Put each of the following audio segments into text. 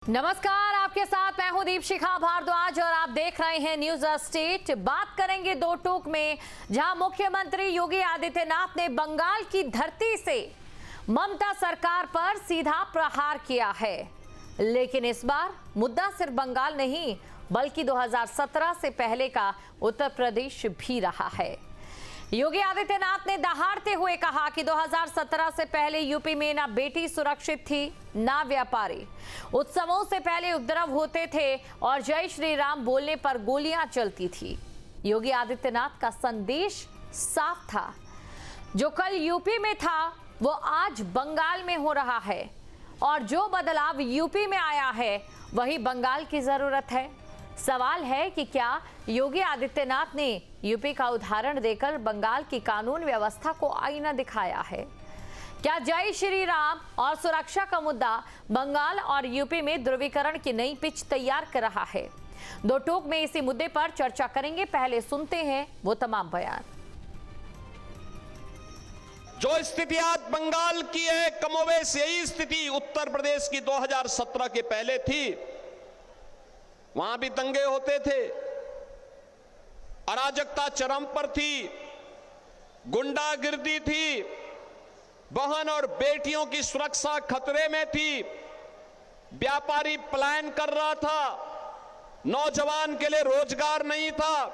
नमस्कार, आपके साथ मैं हूं दीपशिखा भारद्वाज और आप देख रहे हैं न्यूज स्टेट। बात करेंगे दो टूक में, जहां मुख्यमंत्री योगी आदित्यनाथ ने बंगाल की धरती से ममता सरकार पर सीधा प्रहार किया है। लेकिन इस बार मुद्दा सिर्फ बंगाल नहीं बल्कि 2017 से पहले का उत्तर प्रदेश भी रहा है। योगी आदित्यनाथ ने दहाड़ते हुए कहा कि 2017 से पहले यूपी में ना बेटी सुरक्षित थी ना व्यापारी। उत्सवों से पहले उपद्रव होते थे और जय श्री राम बोलने पर गोलियां चलती थी। योगी आदित्यनाथ का संदेश साफ था, जो कल यूपी में था वो आज बंगाल में हो रहा है और जो बदलाव यूपी में आया है वही बंगाल की जरूरत है। सवाल है कि क्या योगी आदित्यनाथ ने यूपी का उदाहरण देकर बंगाल की कानून व्यवस्था को आईना दिखाया है? क्या जय श्री राम और सुरक्षा का मुद्दा बंगाल और यूपी में ध्रुवीकरण की नई पिच तैयार कर रहा है? दो टोक में इसी मुद्दे पर चर्चा करेंगे। पहले सुनते हैं वो तमाम बयान। जो स्थिति आज बंगाल की है, कमोबेश यही स्थिति उत्तर प्रदेश की 2017 के पहले थी। वहां भी दंगे होते थे, अराजकता चरम पर थी, गुंडागिर्दी थी, बहन और बेटियों की सुरक्षा खतरे में थी, व्यापारी पलायन कर रहा था, नौजवान के लिए रोजगार नहीं था,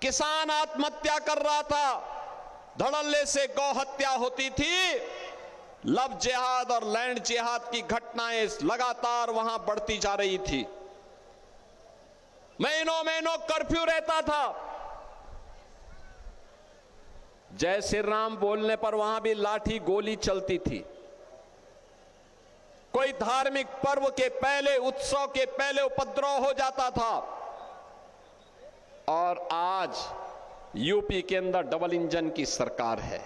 किसान आत्महत्या कर रहा था, धड़ल्ले से गौ हत्या होती थी। लव जिहाद और लैंड जिहाद की घटनाएं लगातार वहां बढ़ती जा रही थी। महीनों महीनों कर्फ्यू रहता था। जय श्री राम बोलने पर वहां भी लाठी गोली चलती थी। कोई धार्मिक पर्व के पहले, उत्सव के पहले उपद्रव हो जाता था। और आज यूपी के अंदर डबल इंजन की सरकार है।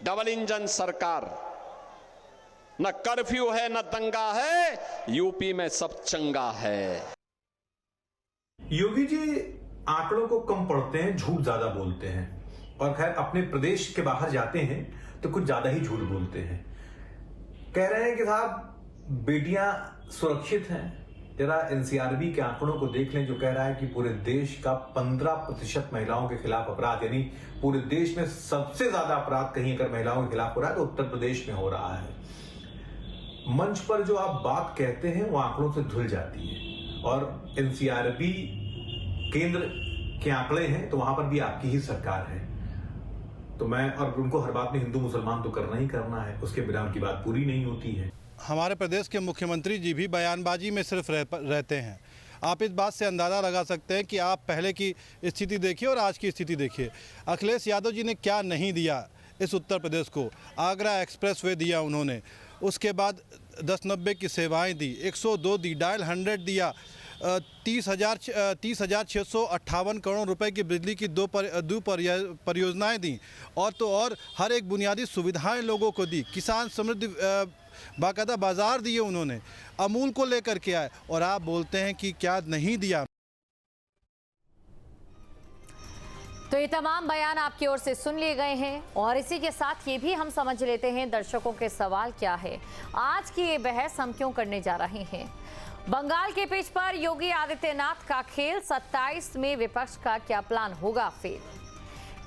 डबल इंजन सरकार, न कर्फ्यू है न दंगा है, यूपी में सब चंगा है। योगी जी आंकड़ों को कम पढ़ते हैं, झूठ ज्यादा बोलते हैं और खैर अपने प्रदेश के बाहर जाते हैं तो कुछ ज्यादा ही झूठ बोलते हैं। कह रहे हैं कि साहब बेटियां सुरक्षित हैं। जरा एनसीआरबी के आंकड़ों को देख लें, जो कह रहा है कि पूरे देश का 15% महिलाओं के खिलाफ अपराध, यानी पूरे देश में सबसे ज्यादा अपराध कहीं अगर महिलाओं के खिलाफ हो रहा है तो उत्तर प्रदेश में हो रहा है। मंच पर जो आप बात कहते हैं वो आंकड़ों से धुल जाती है और एनसीआरबी केंद्र के आंकड़े हैं तो वहां पर भी आपकी ही सरकार है। तो मैं और उनको हर बात में हिंदू मुसलमान तो करना ही करना है, उसके बिना उनकी बात पूरी नहीं होती है। हमारे प्रदेश के मुख्यमंत्री जी भी बयानबाजी में सिर्फ रहते हैं। आप इस बात से अंदाज़ा लगा सकते हैं कि आप पहले की स्थिति देखिए और आज की स्थिति देखिए। अखिलेश यादव जी ने क्या नहीं दिया इस उत्तर प्रदेश को। आगरा एक्सप्रेसवे दिया उन्होंने, उसके बाद 1090 की सेवाएं दी, 102 दी, डायल 100 दिया, 30,658 करोड़ रुपए की बिजली की दो परियोजनाएं दी और तो और हर एक बुनियादी सुविधाएं लोगों को दी। किसान समृद्धि बाकायदा बाजार दिए उन्होंने, अमूल को लेकर के आए और आप बोलते हैं कि क्या नहीं दिया। तो ये तमाम बयान आपकी ओर से सुन लिए गए हैं और इसी के साथ ये भी हम समझ लेते हैं दर्शकों के सवाल क्या है। आज की ये बहस हम क्यों करने जा रहे हैं? बंगाल के पिच पर योगी आदित्यनाथ का खेल, 27 में विपक्ष का क्या प्लान होगा फिर?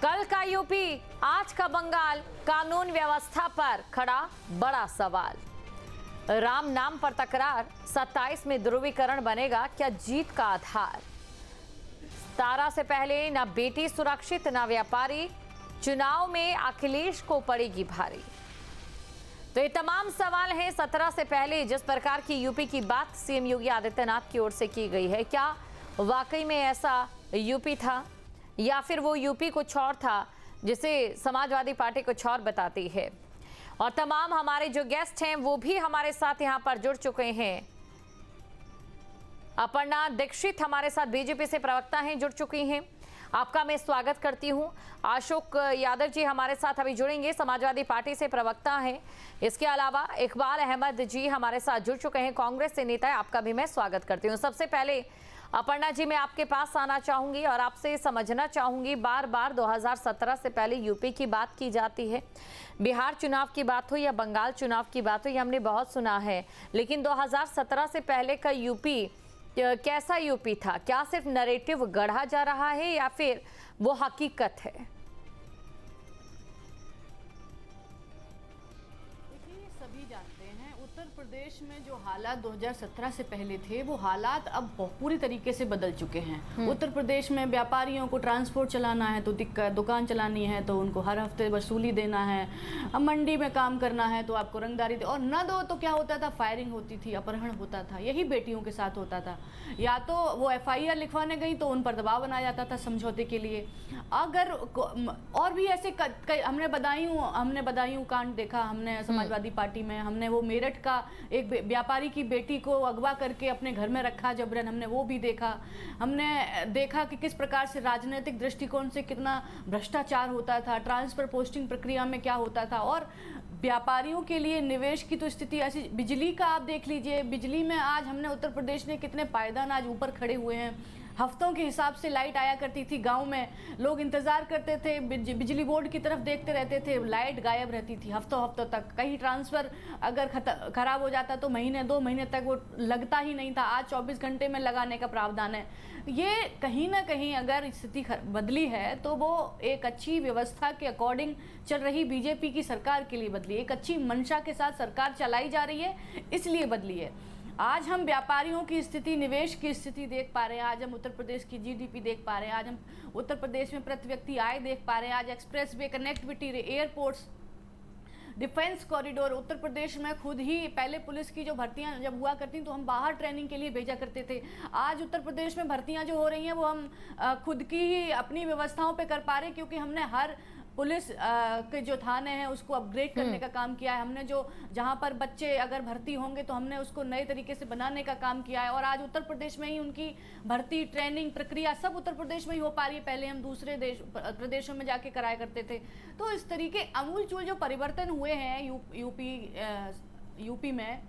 कल का यूपी, आज का बंगाल, कानून व्यवस्था पर खड़ा बड़ा सवाल। राम नाम पर तकरार, 27 में ध्रुवीकरण बनेगा क्या जीत का आधार? 17 से पहले ना बेटी सुरक्षित ना व्यापारी, चुनाव में अखिलेश को पड़ेगी भारी। तो ये तमाम सवाल हैं 17 से पहले जिस प्रकार की यूपी की बात सीएम योगी आदित्यनाथ की ओर से की गई है, क्या वाकई में ऐसा यूपी था या फिर वो यूपी कुछ और था जिसे समाजवादी पार्टी कुछ और बताती है? और तमाम हमारे जो गेस्ट हैं वो भी हमारे साथ यहाँ पर जुड़ चुके हैं। अपर्णा दीक्षित हमारे साथ बीजेपी से प्रवक्ता हैं, जुड़ चुकी हैं, आपका मैं स्वागत करती हूं। अशोक यादव जी हमारे साथ अभी जुड़ेंगे, समाजवादी पार्टी से प्रवक्ता हैं। इसके अलावा इकबाल अहमद जी हमारे साथ जुड़ चुके हैं, कांग्रेस से नेता है, आपका भी मैं स्वागत करती हूं। सबसे पहले अपर्णा जी, मैं आपके पास आना चाहूंगी और आपसे समझना चाहूंगी, बार बार 2017 से पहले यूपी की बात की जाती है, बिहार चुनाव की बात हो या बंगाल चुनाव की बात हो, ये हमने बहुत सुना है, लेकिन 2017 से पहले का यूपी कैसा यूपी था? क्या सिर्फ नैरेटिव गढ़ा जा रहा है या फिर वो हकीकत है? सभी जानते हैं उत्तर प्रदेश में जो हालात 2017 से पहले थे वो हालात अब पूरी तरीके से बदल चुके हैं। उत्तर प्रदेश में व्यापारियों को ट्रांसपोर्ट चलाना है तो दिक्कत, दुकान चलानी है तो उनको हर हफ्ते वसूली देना है, अब मंडी में काम करना है तो आपको रंगदारी दे, और न दो तो क्या होता था, फायरिंग होती थी, अपहरण होता था। यही बेटियों के साथ होता था। या तो वो FIR लिखवाने गई तो उन पर दबाव बनाया जाता था समझौते के लिए। अगर और भी ऐसे हमने बदायूं कांड देखा, हमने समाजवादी पार्टी में, हमने वो मेरठ का एक व्यापारी की बेटी को अगवा करके अपने घर में रखा जबरन, हमने वो भी देखा। हमने देखा कि किस प्रकार से राजनीतिक दृष्टिकोण से कितना भ्रष्टाचार होता था, ट्रांसफर पोस्टिंग प्रक्रिया में क्या होता था। और व्यापारियों के लिए निवेश की तो स्थिति ऐसी, बिजली का आप देख लीजिए, बिजली में आज हमने उत्तर प्रदेश ने कितने पायदान आज ऊपर खड़े हुए हैं। हफ्तों के हिसाब से लाइट आया करती थी, गांव में लोग इंतजार करते थे, बिजली बोर्ड की तरफ देखते रहते थे, लाइट गायब रहती थी हफ्तों तक। कहीं ट्रांसफर अगर खराब हो जाता तो महीने 2 महीने तक वो लगता ही नहीं था। आज 24 घंटे में लगाने का प्रावधान है। ये कहीं ना कहीं अगर स्थिति बदली है तो वो एक अच्छी व्यवस्था के अकॉर्डिंग चल रही बीजेपी की सरकार के लिए बदली, एक अच्छी मंशा के साथ सरकार चलाई जा रही है, इसलिए बदली है। आज हम व्यापारियों की स्थिति, निवेश की स्थिति देख पा रहे हैं, आज हम उत्तर प्रदेश की GDP देख पा रहे हैं, आज हम उत्तर प्रदेश में प्रति व्यक्ति आय देख पा रहे हैं, आज expressway connectivity, airports, defence corridor. Uttar Pradesh में खुद ही पहले पुलिस की जो भर्तियां जब हुआ करती तो हम बाहर ट्रेनिंग के लिए भेजा करते थे। आज उत्तर प्रदेश में भर्तियां जो हो रही हैं वो हम खुद की ही अपनी व्यवस्थाओं पे कर पा रहे हैं, क्योंकि हमने हर पुलिस के जो थाने हैं उसको अपग्रेड करने का काम किया है। हमने जो जहां पर बच्चे अगर भर्ती होंगे तो हमने उसको नए तरीके से बनाने का काम किया है, और आज उत्तर प्रदेश में ही उनकी भर्ती, ट्रेनिंग प्रक्रिया सब उत्तर प्रदेश में ही हो पा रही है। पहले हम दूसरे प्रदेशों में जाके कराया करते थे। तो इस तरीके अमूलचूल जो परिवर्तन हुए हैं यूपी में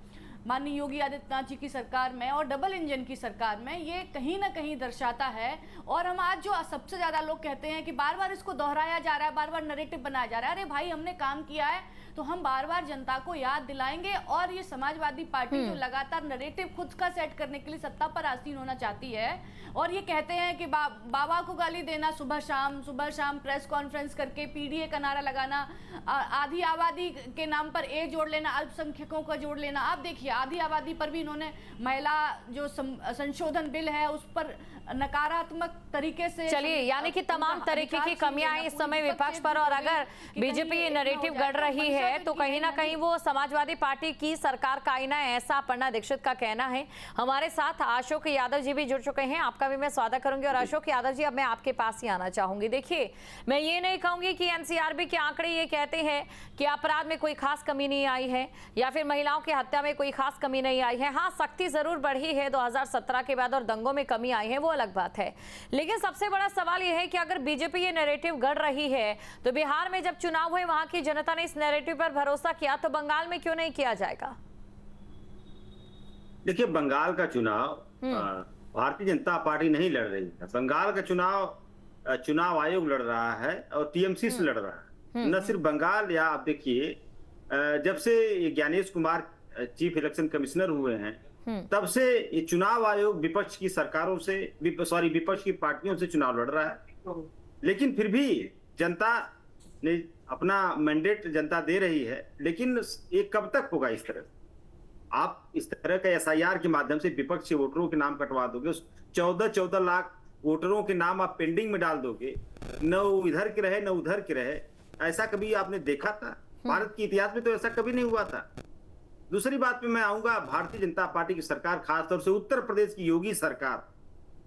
माननीय योगी आदित्यनाथ जी की सरकार में और डबल इंजन की सरकार में, ये कहीं ना कहीं दर्शाता है। और हम आज जो सबसे ज्यादा लोग कहते हैं कि बार बार इसको दोहराया जा रहा है, बार बार नैरेटिव बनाया जा रहा है, अरे भाई हमने काम किया है तो हम बार बार जनता को याद दिलाएंगे। और ये समाजवादी पार्टी जो लगातार नैरेटिव खुद का सेट करने के लिए सत्ता पर आसीन होना चाहती है, और ये कहते हैं कि बाबा को गाली देना सुबह शाम प्रेस कॉन्फ्रेंस करके, PDA का नारा लगाना, आधी आबादी के नाम पर ए जोड़ लेना, अल्पसंख्यकों का जोड़ लेना। आप देखिए आधी आबादी पर भी इन्होंने महिला जो संशोधन बिल है उस पर नकारात्मक तरीके से, चलिए, यानी कि तमाम तरीके की कमियां हैं इस समय विपक्ष पर, और अगर बीजेपी ये नैरेटिव गढ़ रही है तो कहीं ना कहीं वो समाजवादी पार्टी की सरकार का आईना है, ऐसा अपर्णा दीक्षित का कहना है। हमारे साथ अशोक यादव जी भी जुड़ चुके हैं, आपका भी मैं स्वागत करूंगी। और अशोक यादव जी, अब मैं आपके पास ही आना चाहूंगी। देखिए, मैं ये नहीं कहूंगी कि NCRB के आंकड़े ये कहते हैं कि अपराध में कोई खास कमी नहीं आई है या फिर महिलाओं की हत्या में कोई खास कमी नहीं आई है। हाँ, सख्ती जरूर बढ़ी है 2017 के बाद और दंगों में कमी आई है, वो अलग बात है। लेकिन सबसे बड़ा सवाल यह है कि अगर बीजेपी ये नैरेटिव गढ़ रही है तो बिहार में जब चुनाव हुए वहां की जनता ने इस नैरेटिव पर भरोसा किया, तो बंगाल में क्यों नहीं किया जाएगा? देखिए, बंगाल का चुनाव भारतीय जनता पार्टी नहीं लड़ रही है। बंगाल का चुनाव आयोग लड़ रहा है और TMC से लड़ रहा है। न सिर्फ बंगाल, या आप देखिए जब से Gyanesh Kumar chief election commissioner हुए हैं तब से ये चुनाव आयोग विपक्ष की सरकारों से, विपक्ष की पार्टियों से चुनाव लड़ रहा है। लेकिन फिर भी जनता ने अपना मैंडेट जनता दे रही है। लेकिन ये कब तक होगा इस तरह? आप इस तरह का SIR के माध्यम से विपक्षी वोटरों के नाम कटवा दोगे, उस 14 लाख वोटरों के नाम आप पेंडिंग में डाल दोगे, न इधर के रहे न उधर के रहे। ऐसा कभी आपने देखा था? भारत के इतिहास में तो ऐसा कभी नहीं हुआ था। दूसरी बात पे मैं आऊंगा, भारतीय जनता पार्टी की सरकार, खासतौर से उत्तर प्रदेश की योगी सरकार,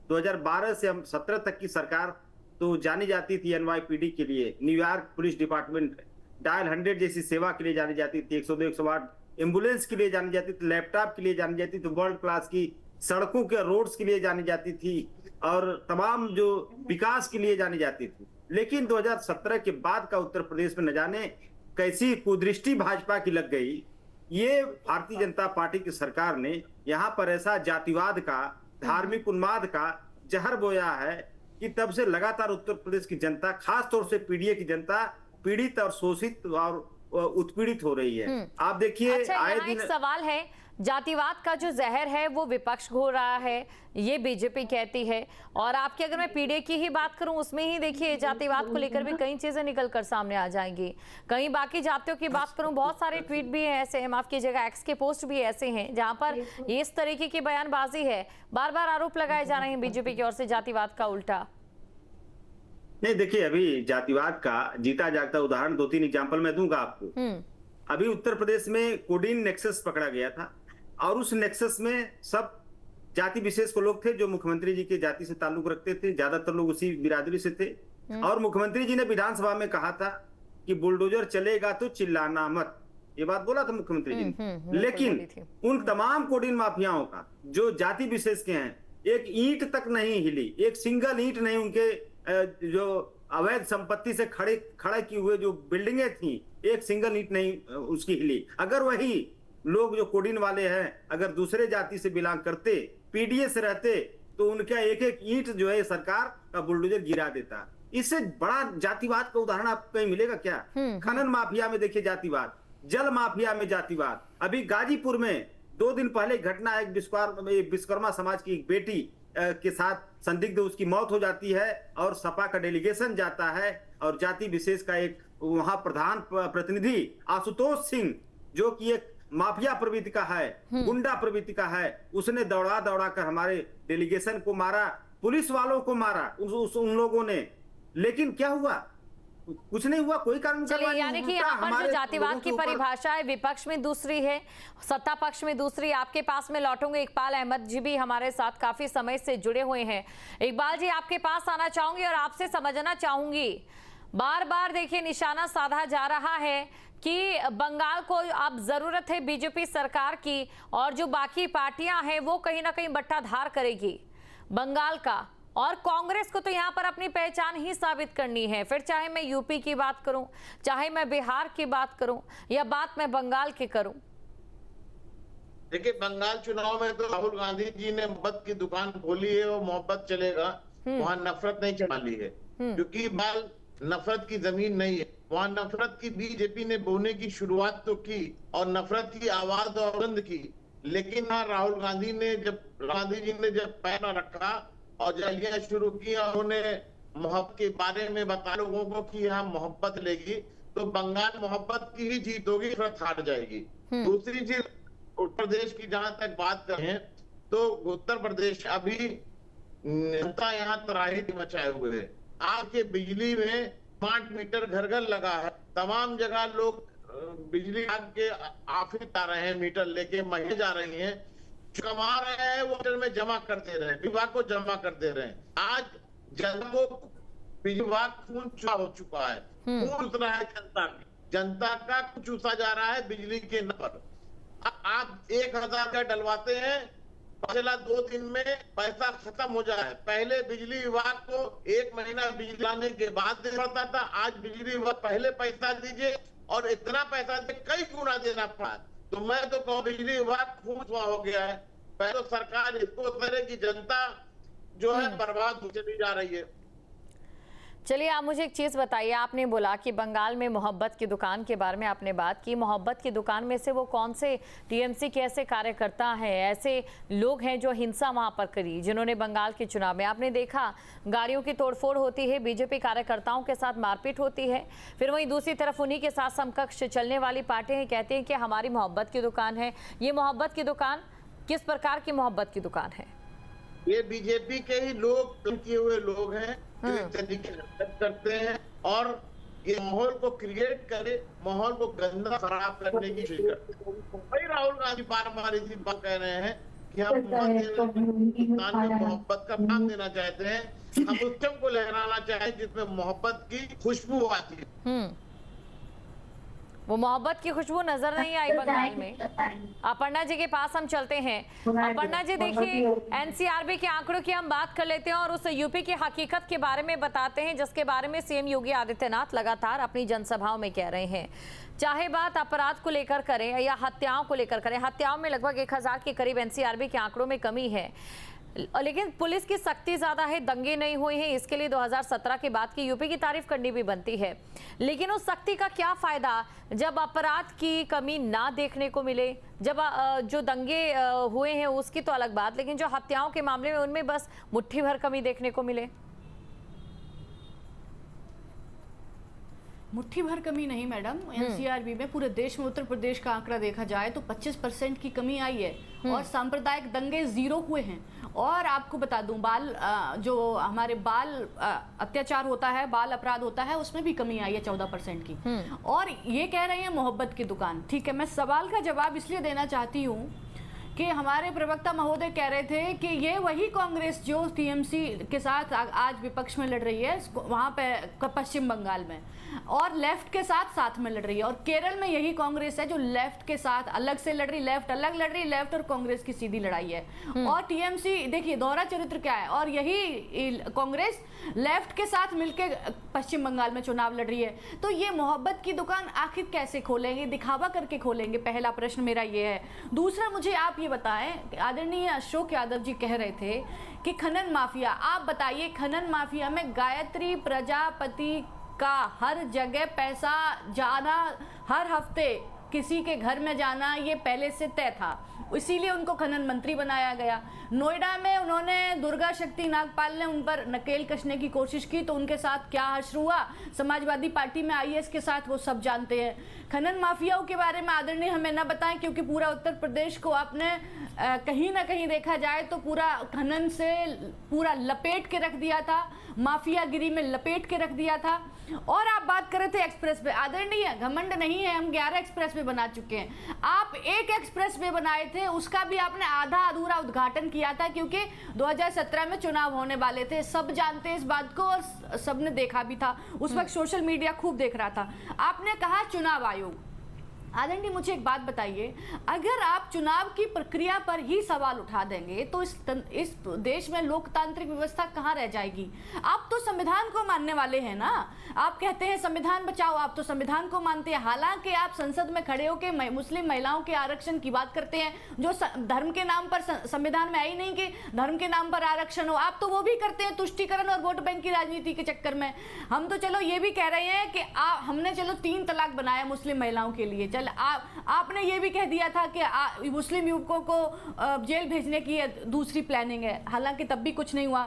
2012 से हम 17 तक की सरकार तो जानी जाती थी NYPD के लिए, न्यूयॉर्क पुलिस डिपार्टमेंट, डायल 100 जैसी सेवा के लिए जानी जाती थी, 102 108 एम्बुलेंस के लिए जानी जाती थी, लैपटॉप के लिए जानी जाती थी, वर्ल्ड क्लास की सड़कों के रोड्स के लिए जानी जाती थी, और तमाम जो विकास के लिए जानी जाती थी। लेकिन 2017 के बाद का उत्तर प्रदेश में न जाने कैसी कुदृष्टि भाजपा की लग गई। ये भारतीय जनता पार्टी की सरकार ने यहाँ पर ऐसा जातिवाद का, धार्मिक उन्माद का जहर बोया है कि तब से लगातार उत्तर प्रदेश की जनता, खास तौर से पीडीए की जनता, पीड़ित और शोषित और उत्पीड़ित हो रही है। आप देखिए, अच्छा, आए यहाँ दिन एक सवाल है, जातिवाद का जो जहर है वो विपक्ष घोल रहा है, ये बीजेपी कहती है, और आपकी अगर मैं पीडीए की ही बात करूं उसमें ही देखिए जातिवाद को लेकर भी कई चीजें निकल कर सामने आ जाएंगी। कहीं बाकी जातियों की बात करूं, बहुत सारे ट्वीट भी हैं ऐसे, माफ कीजिएगा एक्स के पोस्ट भी ऐसे हैं जहां पर इस तरीके की बयानबाजी है, बार बार आरोप लगाए जा रहे हैं बीजेपी की ओर से जातिवाद का उल्टा। नहीं, देखिए, अभी जातिवाद का जीता जागता उदाहरण 2-3 एग्जाम्पल मैं दूंगा आपको। अभी उत्तर प्रदेश में कोडीन नेक्सस पकड़ा गया था और उस नेक्सस में सब जाति विशेष को लोग थे जो मुख्यमंत्री जी के जाति से ताल्लुक रखते थे, ज्यादातर लोग उसी बिरादरी से थे। और मुख्यमंत्री जी ने विधानसभा में कहा था कि बुलडोजर चलेगा तो चिल्लाना मत, ये बात बोला था मुख्यमंत्री जी ने। लेकिन उन तमाम कोडीन माफियाओं का जो जाति विशेष के हैं, एक ईंट तक नहीं हिली, एक सिंगल ईंट नहीं, उनके जो अवैध संपत्ति से खड़े किए हुए जो बिल्डिंगें थी, एक सिंगल ईंट नहीं उसकी हिली। अगर वही लोग जो कोडीन वाले हैं अगर दूसरे जाति से बिलोंग करते, पीडीए से रहते, तो उनका एक एक ईंट जो है सरकार का बुलडोजर गिरा देता। इससे बड़ा जातिवाद का उदाहरण आपको कहीं मिलेगा क्या? खनन माफिया में देखिए जातिवाद, जल माफिया में जातिवाद। अभी गाजीपुर में 2 दिन पहले घटना, एक विश्वकर्मा समाज की एक बेटी के साथ संदिग्ध उसकी मौत हो जाती है और सपा का डेलीगेशन जाता है और जाति विशेष का एक वहां प्रधान प्रतिनिधि आशुतोष सिंह, जो कि एक माफिया प्रवृत्ति का है, गुंडा प्रवृत्ति का है, उसने दौड़ा दौड़ा कर हमारे डेलीगेशन को मारा, पुलिस वालों को मारा उन लोगों ने। लेकिन क्या हुआ? कुछ नहीं हुआ, कोई कारण। चलिए, यानी कि यहाँ पर जो जातिवाद की परिभाषा है विपक्ष में दूसरी है, सत्ता पक्ष में दूसरी। आपके पास में लौटूंगे, इकबाल अहमद जी भी हमारे साथ काफी समय से जुड़े हुए हैं। इकबाल जी, आपके पास आना चाहूंगी और आपसे समझना चाहूंगी, बार बार देखिए निशाना साधा जा रहा है कि बंगाल को अब जरूरत है बीजेपी सरकार की और जो बाकी पार्टियां हैं वो कहीं ना कहीं बट्टाधार करेगी बंगाल का, और कांग्रेस को तो यहाँ पर अपनी पहचान ही साबित करनी है। फिर चाहे मैं यूपी की बात करूं, चाहे मैं बिहार की बात करूं, या बात मैं बंगाल की करूं। देखिए, बंगाल चुनाव में तो राहुल गांधी जी ने मोहब्बत की दुकान खोली है और मोहब्बत चलेगा, वहां नफरत नहीं चली है, क्योंकि बाल नफरत की जमीन नहीं है। वहां नफरत की बीजेपी ने बोने की शुरुआत तो की और नफरत की आवाज और बुलंद की, लेकिन वहां राहुल गांधी जी ने जब पैर रखा और रैलियां शुरू की और उन्होंने मोहब्बत के बारे में बता लोगों को कि यहाँ मोहब्बत लेगी, तो बंगाल मोहब्बत की ही जीत होगी, नफरत हार जाएगी। दूसरी चीज, उत्तर प्रदेश की जहां तक बात करें तो उत्तर प्रदेश अभी जनता यहाँ तराही मचाए हुए है। आपके बिजली में स्मार्ट मीटर घर घर लगा है, तमाम जगह लोग बिजली के ऑफिस आ रहे हैं, मीटर लेके महिला जा रही हैं, कमा रहे हैं वो मीटर में जमा कर दे रहे हैं, विभाग को जमा कर दे रहे हैं। आज जनता को विभाग खून चूसा हो चुका है, खून उतना है जनता का चूसा जा रहा है बिजली के नाम पर। आप 1000 का डलवाते हैं, पिछला 2 दिन में पैसा खत्म हो जाए। पहले बिजली विभाग को 1 महीना बिजली लाने के बाद देना पड़ता था, आज बिजली विभाग पहले पैसा दीजिए और इतना पैसा दे कई गुना देना पड़ा। तो मैं तो कहूँ बिजली विभाग खून हो गया है। पहले तो सरकार इसको करे कि जनता जो है बर्बाद हो चली जा रही है। चलिए, आप मुझे एक चीज़ बताइए, आपने बोला कि बंगाल में मोहब्बत की दुकान के बारे में आपने बात की, मोहब्बत की दुकान में से वो कौन से टीएमसी के ऐसे कार्यकर्ता हैं, ऐसे लोग हैं जो हिंसा वहां पर करी, जिन्होंने बंगाल के चुनाव में आपने देखा गाड़ियों की तोड़फोड़ होती है, बीजेपी कार्यकर्ताओं के साथ मारपीट होती है, फिर वहीं दूसरी तरफ उन्हीं के साथ समकक्ष चलने वाली पार्टियां कहते हैं कि हमारी मोहब्बत की दुकान है। ये मोहब्बत की दुकान किस प्रकार की मोहब्बत की दुकान है? ये बीजेपी के ही लोग, किए हुए लोग हैं, करते हैं और ये माहौल को क्रिएट करे, माहौल को गंदा खराब करने की कोशिश करते हैं। वही राहुल गांधी बार इसी बात कह रहे हैं कि हम मोहब्बत का नाम देना चाहते हैं, हम उत्सव को लहराना चाहते हैं जिसमें मोहब्बत की खुशबू आती है। वो मोहब्बत की खुशबू नजर नहीं आई बंगाल में। अपर्णा जी के पास हम चलते हैं। अपर्णा जी, देखिए एनसीआरबी के आंकड़ों की हम बात कर लेते हैं और उस यूपी की हकीकत के बारे में बताते हैं, जिसके बारे में सीएम योगी आदित्यनाथ लगातार अपनी जनसभाओं में कह रहे हैं। चाहे बात अपराध को लेकर करें या हत्याओं को लेकर करें, हत्याओं में लगभग 1000 के करीब एनसीआरबी के आंकड़ों में कमी है। लेकिन पुलिस की सख्ती ज्यादा है, दंगे नहीं हुए हैं, इसके लिए 2017 के बाद की यूपी की तारीफ करनी भी बनती है। लेकिन उस सख्ती का क्या फायदा जब अपराध की कमी ना देखने को मिले। जब जो दंगे हुए हैं उसकी तो अलग बात, लेकिन जो हत्याओं के मामले में उनमें बस मुट्ठी भर कमी देखने को मिले। मुट्ठी भर कमी नहीं मैडम, एनसीआरबी में पूरे देश में उत्तर प्रदेश का आंकड़ा देखा जाए तो 25% की कमी आई है और सांप्रदायिक दंगे 0 हुए हैं। और आपको बता दूं, जो हमारे बाल अत्याचार होता है, बाल अपराध होता है, उसमें भी कमी आई है 14% की। और ये कह रहे हैं मोहब्बत की दुकान। ठीक है, मैं सवाल का जवाब इसलिए देना चाहती हूँ कि हमारे प्रवक्ता महोदय कह रहे थे कि ये वही कांग्रेस जो टीएमसी के साथ आज विपक्ष में लड़ रही है वहां पे पश्चिम बंगाल में, और लेफ्ट के साथ में लड़ रही है, और केरल में यही कांग्रेस है जो लेफ्ट के साथ अलग से लड़ रही, लेफ्ट अलग लड़ रही, लेफ्ट और कांग्रेस की सीधी लड़ाई है। और टीएमसी देखिए दोहरा चरित्र क्या है, और यही कांग्रेस लेफ्ट के साथ मिलकर पश्चिम बंगाल में चुनाव लड़ रही है। तो ये मोहब्बत की दुकान आखिर कैसे खोलेंगे, दिखावा करके खोलेंगे? पहला प्रश्न मेरा ये है। दूसरा, मुझे आप ये बताएं, आदरणीय अशोक यादव जी कह रहे थे कि खनन माफिया, आप बताइए खनन माफिया में गायत्री प्रजापति का हर जगह पैसा जाना, हर हफ्ते किसी के घर में जाना, ये पहले से तय था, इसीलिए उनको खनन मंत्री बनाया गया। नोएडा में उन्होंने दुर्गा शक्ति नागपाल ने उन पर नकेल कसने की कोशिश की तो उनके साथ क्या हश्र हुआ, समाजवादी पार्टी में आईएएस के साथ, वो सब जानते हैं। खनन माफियाओं के बारे में आदरणीय हमें न बताएं, क्योंकि पूरा उत्तर प्रदेश को आपने कहीं ना कहीं देखा जाए तो पूरा खनन से पूरा लपेट के रख दिया था, माफियागिरी में लपेट के रख दिया था। और आप बात कर रहे थे एक्सप्रेस वे, आदरणीय घमंड नहीं है, हम 11 एक्सप्रेस वे बना चुके हैं। आप एक एक्सप्रेस वे बनाए थे, उसका भी आपने आधा अधूरा उद्घाटन किया था, क्योंकि 2017 में चुनाव होने वाले थे, सब जानते हैं इस बात को और सबने देखा भी था, उस वक्त सोशल मीडिया खूब देख रहा था। आपने कहा चुनाव आयोग। आदरणीय मुझे एक बात बताइए, अगर आप चुनाव की प्रक्रिया पर ही सवाल उठा देंगे तो इस देश में लोकतांत्रिक व्यवस्था कहाँ रह जाएगी? आप तो संविधान को मानने वाले हैं ना, आप कहते हैं संविधान बचाओ, आप तो संविधान को मानते हैं। हालांकि आप संसद में खड़े होकर मुस्लिम महिलाओं के आरक्षण की बात करते हैं, जो धर्म के नाम पर संविधान में आई नहीं कि धर्म के नाम पर आरक्षण हो, आप तो वो भी करते हैं तुष्टीकरण और वोट बैंक की राजनीति के चक्कर में। हम तो चलो ये भी कह रहे हैं कि हमने चलो 3 तलाक बनाया मुस्लिम महिलाओं के लिए, चल आपने ये भी कह दिया था कि मुस्लिम युवकों को जेल भेजने की दूसरी प्लानिंग है, हालांकि तब भी कुछ नहीं हुआ।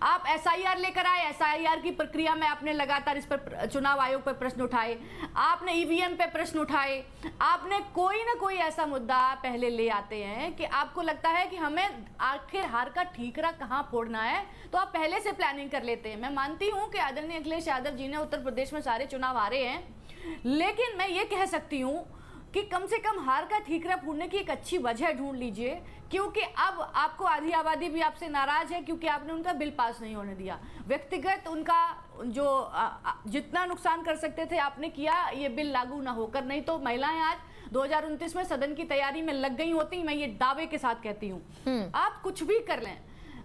आप एसआईआर लेकर आए, एसआईआर की प्रक्रिया में आपने लगातार इस पर चुनाव आयोग पर प्रश्न उठाए, आपने ईवीएम पे प्रश्न उठाए, आपने कोई ना कोई ऐसा मुद्दा पहले ले आते हैं कि आपको लगता है कि हमें आखिर हार का ठीकरा कहाँ फोड़ना है, तो आप पहले से प्लानिंग कर लेते हैं। मैं मानती हूँ कि आदरणीय अखिलेश यादव जी ने उत्तर प्रदेश में सारे चुनाव हारे हैं, लेकिन मैं ये कह सकती हूँ कि कम से कम हार का ठीकरा फोड़ने की एक अच्छी वजह ढूंढ लीजिए, क्योंकि अब आपको आधी आबादी भी आपसे नाराज है क्योंकि आपने उनका बिल पास नहीं होने दिया। व्यक्तिगत उनका जो जितना नुकसान कर सकते थे आपने किया, ये बिल लागू ना होकर, नहीं तो महिलाएं आज 2029 में सदन की तैयारी में लग गई होती। मैं ये दावे के साथ कहती हूँ, आप कुछ भी कर लें,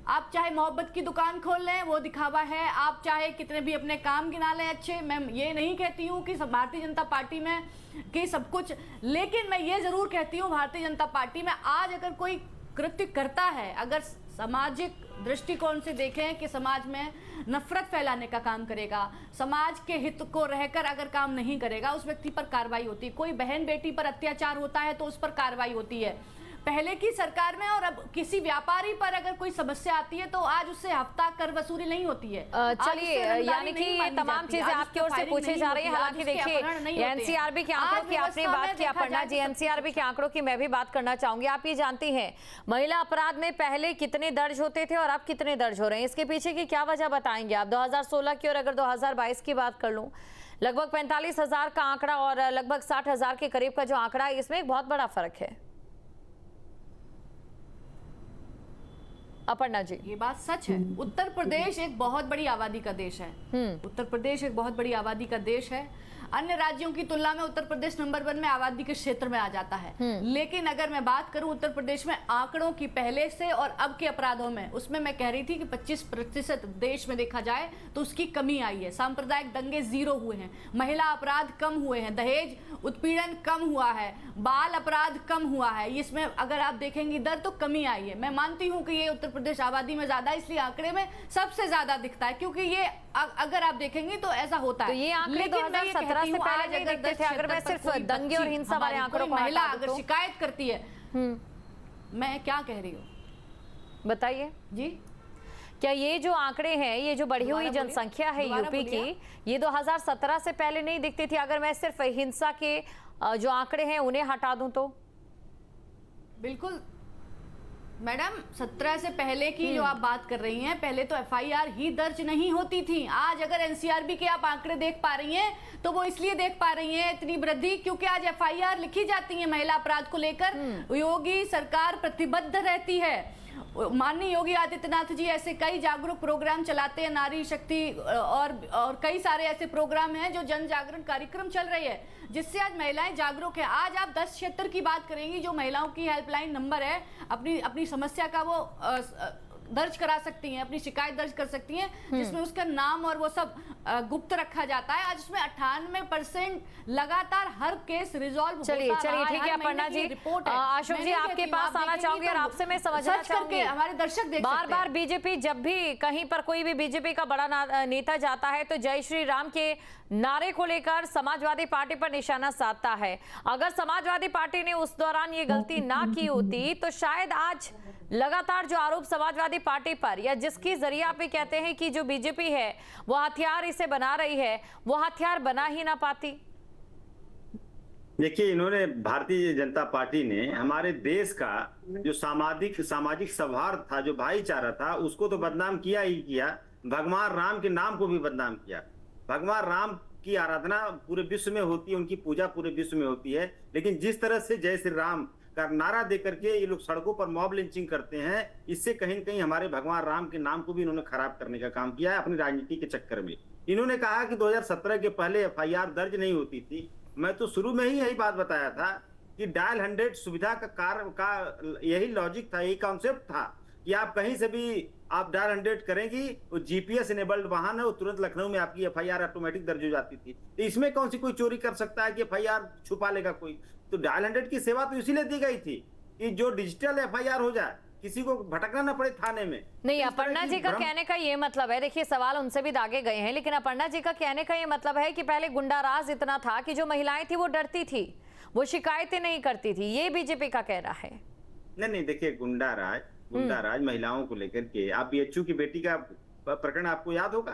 आप चाहे मोहब्बत की दुकान खोल लें, वो दिखावा है, आप चाहे कितने भी अपने काम गिना लें अच्छे, मैं ये नहीं कहती हूँ कि भारतीय जनता पार्टी में कि सब कुछ, लेकिन मैं ये जरूर कहती हूँ भारतीय जनता पार्टी में आज अगर कोई कृत्य करता है, अगर सामाजिक दृष्टिकोण से देखें कि समाज में नफरत फैलाने का काम करेगा, समाज के हित को रहकर अगर काम नहीं करेगा, उस व्यक्ति पर कार्रवाई होती है। कोई बहन बेटी पर अत्याचार होता है तो उस पर कार्रवाई होती है पहले की सरकार में, और अब किसी व्यापारी पर अगर कोई समस्या आती है तो आज उससे हफ्ता कर वसूली नहीं होती है। चलिए, यानी कि ये तमाम चीजें आपकी ओर से पूछी जा रही है। हालांकि देखिए एनसीआरबी के आंकड़ों की आपने बात की, अपर्णा जी, एनसीआरबी के आंकड़ों की मैं भी बात करना चाहूंगी। आप ये जानती हैं महिला अपराध में पहले कितने दर्ज होते थे और अब कितने दर्ज हो रहे हैं, इसके पीछे की क्या वजह बताएंगे आप? 2016 की और अगर 2022 की बात कर लूं, लगभग 45,000 का आंकड़ा और लगभग 60,000 के करीब का जो आंकड़ा है, इसमें एक बहुत बड़ा फर्क है। अपर्णा जी, ये बात सच है। उत्तर प्रदेश एक बहुत बड़ी आबादी का देश है। उत्तर प्रदेश एक बहुत बड़ी आबादी का देश है। अन्य राज्यों की तुलना में उत्तर प्रदेश नंबर 1 में आबादी के क्षेत्र में आ जाता है। लेकिन अगर मैं बात करूं उत्तर प्रदेश में आंकड़ों की पहले से और अब के अपराधों में, उसमें मैं कह रही थी कि 25% देश में देखा जाए तो उसकी कमी आई है। सांप्रदायिक दंगे 0 हुए हैं, महिला अपराध कम हुए हैं, दहेज उत्पीड़न कम हुआ है, बाल अपराध कम हुआ है। इसमें अगर आप देखेंगे दर तो कमी आई है। मैं मानती हूं कि ये उत्तर प्रदेश आबादी में ज्यादा, इसलिए आंकड़े में सबसे ज्यादा दिखता है, क्योंकि ये अगर आप देखेंगे तो ऐसा होता है। तो ये आंकड़े 2017 से पहले नहीं दिखते थे। अगर मैं सिर्फ दंगे और हिंसा वाले आंकड़ों को महिला हटा दूं अगर तो शिकायत करती है, मैं क्या कह रही हूँ बताइए जी, क्या ये जो आंकड़े हैं, ये जो बढ़ी हुई जनसंख्या है यूपी की, ये 2017 से पहले नहीं दिखती थी? अगर मैं सिर्फ हिंसा के जो आंकड़े हैं उन्हें हटा दूं तो? बिल्कुल मैडम, 17 से पहले की जो आप बात कर रही हैं, पहले तो एफआईआर ही दर्ज नहीं होती थी। आज अगर एनसीआरबी के आप आंकड़े देख पा रही हैं तो वो इसलिए देख पा रही हैं इतनी वृद्धि, क्योंकि आज एफआईआर लिखी जाती है महिला अपराध को लेकर। योगी सरकार प्रतिबद्ध रहती है। माननीय योगी आदित्यनाथ जी ऐसे कई जागरूक प्रोग्राम चलाते हैं, नारी शक्ति और कई सारे ऐसे प्रोग्राम हैं जो जन जागरण कार्यक्रम चल रहे हैं, जिससे आज महिलाएं जागरूक है। आज आप 1076 की बात करेंगी, जो महिलाओं की हेल्पलाइन नंबर है, अपनी समस्या का वो दर्ज करा सकती हैं, अपनी शिकायत दर्ज कर सकती हैं, जिसमें उसका नाम और वो सब गुप्त रखा जाता है। आज उसमें 98% लगातार हर केस रिजॉल्व होता चलिए ठीक है अपर्णा जी। रिपोर्ट है। अशोक जी आपके पास आना चाहूंगी और आपसे मैं समझना चाहूंगी, हमारे दर्शक देख बार बार बीजेपी जब भी कहीं पर कोई भी बीजेपी का बड़ा नेता जाता है तो जय श्री राम के नारे को लेकर समाजवादी पार्टी पर निशाना साधता है। अगर समाजवादी पार्टी ने उस दौरान ये गलती ना की होती तो शायद आज लगातार जो आरोप समाजवादी पार्टी पर, या जिसकी जरिए आप ये कहते हैं कि जो बीजेपी है वो हथियार इसे बना रही है, वो हथियार बना ही ना पाती। देखिए, इन्होंने, भारतीय जनता पार्टी ने हमारे देश का जो सामाजिक सौहार्द था, जो भाईचारा था, उसको तो बदनाम किया ही किया। भगवान राम के नाम को भी बदनाम किया। भगवान राम की आराधना पूरे विश्व में होती है, उनकी पूजा पूरे विश्व में होती है, लेकिन जिस तरह से जय श्री राम का नारा दे करके ये लोग सड़कों पर मॉब लिंचिंग करते हैं, इससे कहीं न कहीं हमारे भगवान राम के नाम को भी इन्होंने खराब करने का काम किया है अपनी राजनीति के चक्कर में। इन्होंने कहा कि 2017 के पहले एफआईआर दर्ज नहीं होती थी। मैं तो शुरू में ही यही बात बताया था कि डायल 100 सुविधा का यही लॉजिक था, यही कॉन्सेप्ट था कि आप कहीं से भी आप डायल 100 करेंगी, वो जीपीएस इनेबल्ड वाहन है, वो तुरंत लखनऊ में आपकी एफआईआर ऑटोमेटिक दर्ज हो जाती थी। तो इसमें कौन सी कोई चोरी कर सकता है कि एफआईआर छुपा लेगा कोई? तो डायल 100 की सेवा तो इसीलिए दी गई थी कि जो डिजिटल एफआईआर हो जाए, किसी को भटकना न पड़े थाने में। नहीं, अपर्णा जी का कहने का ये मतलब है, देखिए सवाल उनसे भी दागे गए हैं, लेकिन अपर्णा जी का कहने का ये मतलब है कि पहले गुंडाराज इतना था कि जो महिलाएं थी वो डरती थी, वो शिकायतें नहीं करती थी, ये बीजेपी का कहना है। नहीं, देखिए, गुंडाराज महिलाओं को लेकर के, आप बीएचयू की बेटी का प्रकरण आपको याद होगा,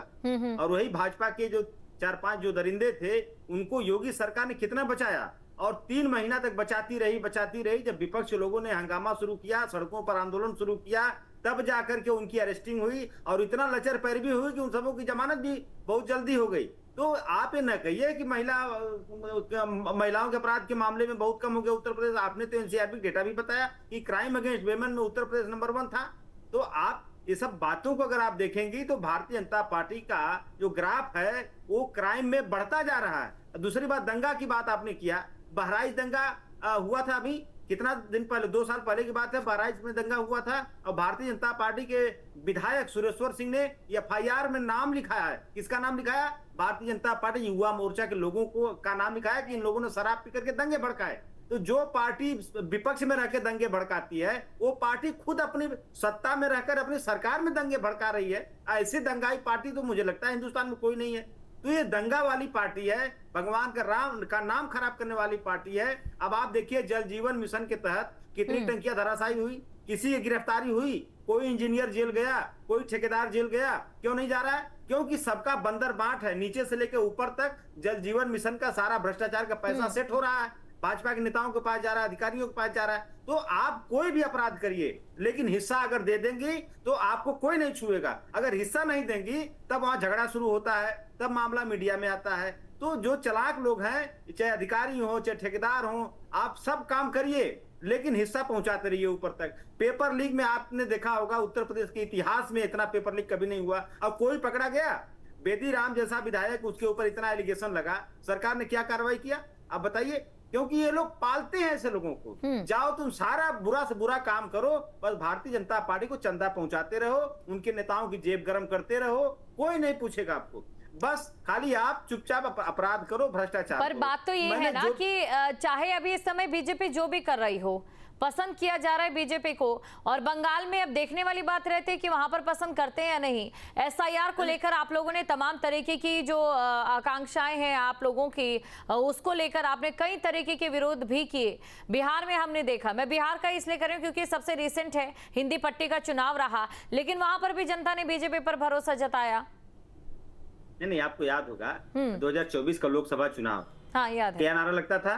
और वही भाजपा के जो 4-5 जो दरिंदे थे, उनको योगी सरकार ने कितना बचाया, और 3 महीना तक बचाती रही। जब विपक्ष के लोगों ने हंगामा शुरू किया, सड़कों पर आंदोलन शुरू किया, तब जाकर के उनकी अरेस्टिंग हुई, और इतना लचर पैरवी हुई कि उन सबों की जमानत भी बहुत जल्दी हो गई। तो आप ये न कहिए कि महिलाओं के अपराध के मामले में बहुत कम हो गया उत्तर प्रदेश। आपने तो एनसीआरबी डेटा भी बताया कि क्राइम अगेंस्ट वेमेन में उत्तर प्रदेश नंबर 1 था। तो आप ये सब बातों को अगर आप देखेंगी तो भारतीय जनता पार्टी का जो ग्राफ है वो क्राइम में बढ़ता जा रहा है। दूसरी बात, दंगा की बात आपने किया, बहराइच दंगा हुआ था अभी कितना दिन पहले, 2 साल पहले की बात है, बहराइच में दंगा हुआ था, और भारतीय जनता पार्टी के विधायक सुरेश्वर सिंह ने एफआईआर में नाम लिखाया है। किसका नाम लिखाया? भारतीय जनता पार्टी युवा मोर्चा के लोगों को का नाम लिखाया कि इन लोगों ने शराब पी करके दंगे भड़काए। तो जो पार्टी विपक्ष में रहकर दंगे भड़काती है, वो पार्टी खुद अपनी सत्ता में रहकर अपनी सरकार में दंगे भड़का रही है। ऐसी दंगाई पार्टी तो मुझे लगता है हिंदुस्तान में कोई नहीं है। तो ये दंगा वाली पार्टी है, भगवान का राम का नाम खराब करने वाली पार्टी है। अब आप देखिए, जल जीवन मिशन के तहत कितनी टंकियां धराशायी हुई, किसी की गिरफ्तारी हुई, कोई इंजीनियर जेल गया, कोई ठेकेदार जेल गया, क्यों नहीं जा रहा है? क्योंकि सबका बंदर बाट है, नीचे से लेकर ऊपर तक जल जीवन मिशन का सारा भ्रष्टाचार का पैसा सेट हो रहा है, भाजपा के नेताओं के पास जा रहा है, अधिकारियों के पास जा रहा है। तो आप कोई भी अपराध करिए, लेकिन हिस्सा अगर दे देंगी तो आपको कोई नहीं छुएगा। अगर हिस्सा नहीं देंगी तब वहां झगड़ा शुरू होता है, तब मामला मीडिया में आता है। तो जो चालाक लोग हैं, चाहे अधिकारी हो चाहे ठेकेदार हो, आप सब काम करिए, लेकिन हिस्सा पहुंचाते रहिए ऊपर तक। पेपर लीक में आपने देखा होगा, उत्तर प्रदेश के इतिहास में इतना पेपर लीक कभी नहीं हुआ। अब कोई पकड़ा गया, बेदीराम जैसा विधायक, उसके ऊपर इतना एलिगेशन लगा, सरकार ने क्या कार्रवाई किया आप बताइए? क्योंकि ये लोग पालते हैं ऐसे लोगों को। जाओ तुम सारा बुरा से बुरा काम करो, बस भारतीय जनता पार्टी को चंदा पहुंचाते रहो, उनके नेताओं की जेब गर्म करते रहो, कोई नहीं पूछेगा आपको। बस खाली आप चुपचाप अपराध करो, भ्रष्टाचार पर करो। बात तो ये है ना कि चाहे अभी इस समय बीजेपी जो भी कर रही हो, पसंद किया जा रहा है बीजेपी को, और बंगाल में अब देखने वाली बात रहती है कि वहां पर पसंद करते हैं या नहीं। एसआईआर को लेकर आप लोगों ने तमाम तरीके की जो आकांक्षाएं हैं आप लोगों की, उसको लेकर आपने कई तरीके के विरोध भी किए। बिहार में हमने देखा, मैं बिहार का इसलिए कर रही हूं क्योंकि सबसे रिसेंट है, हिंदी पट्टी का चुनाव रहा, लेकिन वहां पर भी जनता ने बीजेपी पर भरोसा जताया। नहीं, आपको याद होगा 2024 का लोकसभा चुनाव, हाँ याद है, क्या नारा लगता था?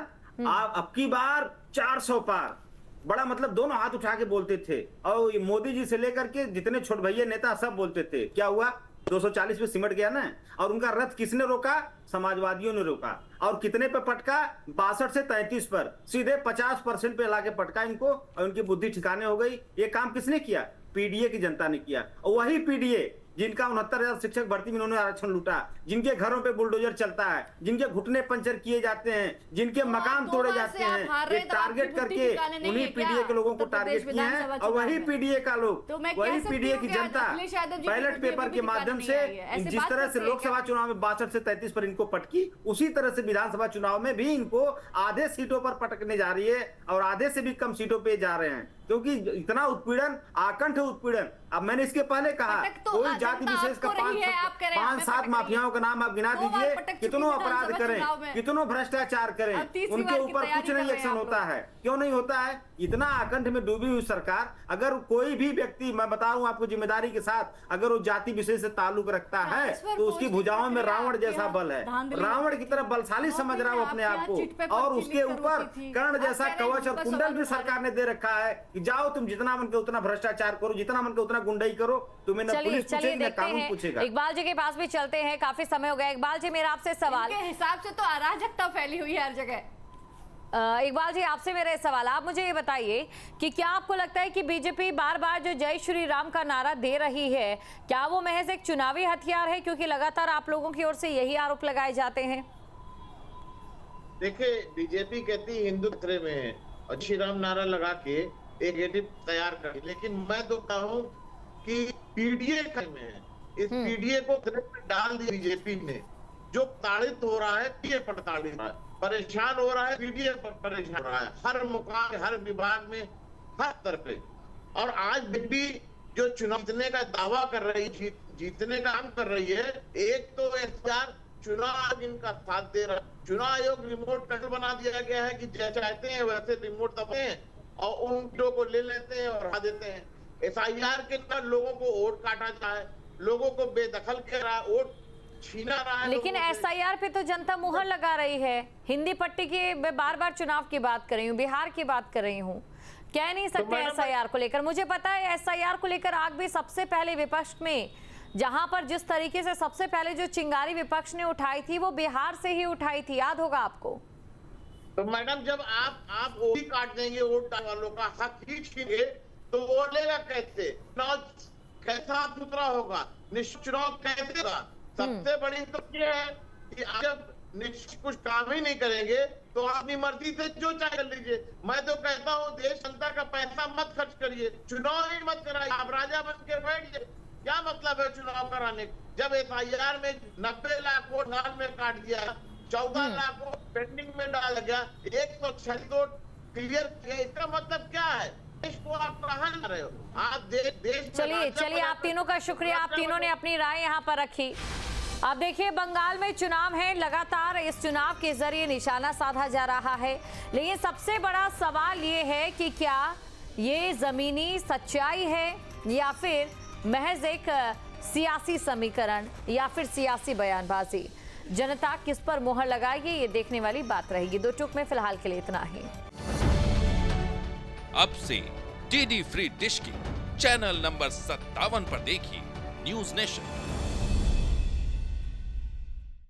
आप अब की बार 400 पार। बड़ा मतलब दोनों हाथ उठा के बोलते थे, और मोदी जी से लेकर के जितने छोट भैया नेता सब बोलते थे। क्या हुआ? 240 पे सिमट गया ना। और उनका रथ किसने रोका? समाजवादियों ने रोका। और कितने पे पटका? 62 से 33 पर, सीधे 50% पे लाके पटका इनको, और उनकी बुद्धि ठिकाने हो गई। ये काम किसने किया? पीडीए की जनता ने किया। और वही पीडीए जिनका 69,000 शिक्षक भर्ती में उन्होंने आरक्षण लूटा, जिनके घरों पे बुलडोजर चलता है, जिनके घुटने पंचर किए जाते हैं, जिनके मकान तोड़े जाते हैं, ये टारगेट करके उन्हीं पीडीए के लोगों को टारगेट किए हैं। और वही पीडीए का लोग, वही पीडीए की जनता बैलेट पेपर के माध्यम से जिस तरह से लोकसभा चुनाव में 62 से 33 पर इनको पटकी, उसी तरह से विधानसभा चुनाव में भी इनको आधे सीटों पर पटकने जा रही है, और आधे से भी कम सीटों पे जा रहे हैं। क्योंकि इतना उत्पीड़न, आकंठ उत्पीड़न। अब मैंने इसके पहले कहा, कोई जाति विशेष का 5-7 माफियाओं का नाम आप गिना दीजिए, कितनों अपराध करें, कितनों भ्रष्टाचार करें, उनके ऊपर कुछ नहीं एक्शन होता है। क्यों नहीं होता है? इतना आकंठ में डूबी हुई सरकार। अगर कोई भी व्यक्ति, मैं बताऊं आपको जिम्मेदारी के साथ, अगर वो जाति विशेष से ताल्लुक रखता है तो उसकी भुजाओं में रावण जैसा बल है। रावण की तरह बलशाली समझ रहा हो अपने आप को, और उसके ऊपर कर्ण जैसा कवच और कुंडल भी सरकार ने दे रखा है कि जाओ तुम जितना मन के उतना भ्रष्टाचार करो, जितना मन के उतना गुंडाई करो, तुम्हें न पुलिस पूछेगी न कानून पूछेगा। इकबाल जी के पास भी चलते हैं, काफी समय हो गया। इकबाल जी, मेरा आपसे सवाल, के हिसाब से तो अराजकता फैली हुई है हर जगह। इकबाल जी, आपसे मेरा सवाल, आप मुझे ये बताइए कि क्या आपको लगता है कि बीजेपी बार बार जो जय श्री राम का नारा दे रही है, क्या वो महज एक चुनावी हथियार है? क्योंकि लगातार आप लोगों की ओर से यही आरोप लगाए जाते हैं। देखिए, बीजेपी कहती है हिंदू खतरे में है, और श्री राम नारा लगा के एक एडिट तैयार कर, लेकिन मैं तो कहूँ कि पीडीए में है। इस पीडीए को खतरे में डाल दी बीजेपी ने। जो ताड़ित हो रहा है पीडीए पर ताड़ित हो रहा है, परेशान हो रहा है पीडीए पर परेशान हो रहा है, हर मुकाम, हर विभाग में, हर तरफ पे। और आज भी जो चुनाव जीतने का दावा कर रही है, जीतने का काम कर रही है, एक तो एसआर चुनाव आयोग इनका साथ दे रहा है। चुनाव आयोग रिमोट कंट्रोल बना दिया गया है कि जैसे चाहते हैं वैसे रिमोट दबाते हैं और उन लोगों को ले लेते हैं और हटा देते हैं। एसआईआर के तहत लोगों को वोट काटा जाए, लोगों को बेदखल कर रहा है, वोट छीना रहा है। लेकिन एसआईआर पे तो जनता मुहर लगा रही है। हिंदी पट्टी की मैं बार बार चुनाव की बात कर रही हूँ, बिहार की बात कर रही हूँ, कह नहीं सकते एसआईआर को लेकर। मुझे पता है एसआईआर को लेकर आग भी सबसे पहले विपक्ष में, जहां पर जिस तरीके से सबसे पहले जो चिंगारी विपक्ष ने उठाई थी वो बिहार से ही उठाई थी, याद होगा आपको। तो मैडम, जब आप वोट काट देंगे, वोट वालों का हक ही छीनेंगे, तो वो लेगा कैसे? चुनाव कैसा सुथरा होगा? निश्चित चुनाव कैसे होगा? सबसे बड़ी तो ये है कि जब निश्चित कुछ काम ही नहीं करेंगे तो अपनी मर्जी से जो चाहे कर लीजिए। मैं तो कहता हूँ देश जनता का पैसा मत खर्च करिए, चुनाव ही मत कराइए, आप राजा बन के बैठिए। क्या मतलब है चुनाव कराने? जब एसआईआर में 90 लाख वोट नाल में काट दिया, 14 लाख वोट पेंडिंग में डाल गया, 106 वोट क्लियर किया, इसका मतलब क्या है? देश को आप कहाँ ला रहे हो? आप देश चलिए आप तीनों का शुक्रिया, आप तीनों ने अपनी राय यहाँ पर रखी। अब देखिए, बंगाल में चुनाव है, लगातार इस चुनाव के जरिए निशाना साधा जा रहा है, लेकिन सबसे बड़ा सवाल ये है कि क्या ये जमीनी सच्चाई है या फिर महज एक सियासी समीकरण या फिर सियासी बयानबाजी। जनता किस पर मोहर लगाएगी, ये देखने वाली बात रहेगी। दो टूक में फिलहाल के लिए इतना ही। अब से डीडी फ्री डिश की चैनल नंबर 57 पर देखिए न्यूज नेशन।